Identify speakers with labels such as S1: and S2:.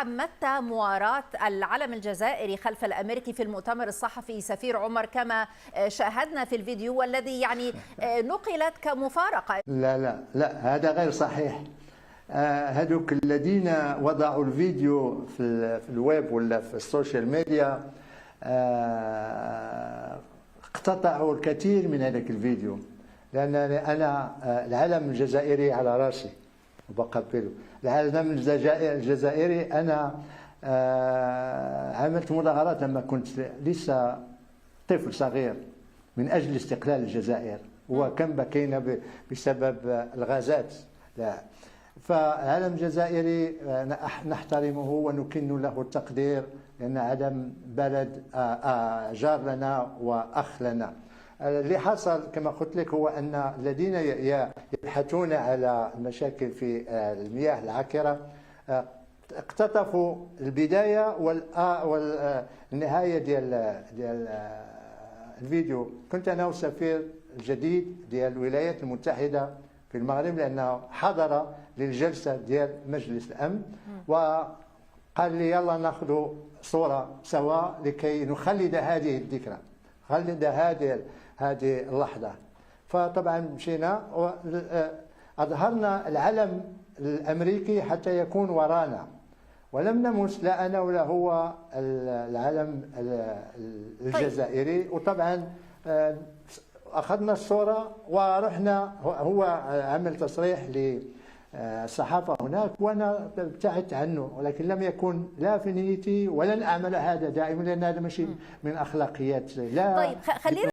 S1: تعمدت مواراة العلم الجزائري خلف الأمريكي في المؤتمر الصحفي سفير عمر كما شاهدنا في الفيديو، والذي يعني نقلت كمفارقة؟
S2: لا لا لا، هذا غير صحيح. هذوك الذين وضعوا الفيديو في الويب ولا في السوشيال ميديا اقتطعوا الكثير من هذاك الفيديو، لأن أنا العلم الجزائري على راسي وبقبله. العلم الجزائري أنا عملت مظاهرات لما كنت لسه طفل صغير من أجل استقلال الجزائر، وكم بكينا بسبب الغازات. لا، فالعلم الجزائري نحترمه ونكن له التقدير، لأن علم بلد جار لنا وأخ لنا. اللي حصل كما قلت لك هو أن الذين يبحثون على المشاكل في المياه العكرة اقتطفوا البداية والنهاية ديال الفيديو. كنت أنا والسفير الجديد ديال الولايات المتحدة في المغرب، لأنه حضر للجلسة ديال مجلس الأمن وقال لي يلا ناخذ صورة سوا لكي نخلد هذه الذكرى، نخلد هذه اللحظة. فطبعا مشينا وأظهرنا العلم الأمريكي حتى يكون ورانا، ولم نمس لا أنا ولا هو العلم الجزائري. وطبعا أخذنا الصورة ورحنا، هو عمل تصريح للصحافة هناك وأنا ابتعدت عنه، ولكن لم يكن لا في نيتي ولن أعمل هذا دائما، لأن هذا ماشي من أخلاقيات. لا
S1: طيب خلينا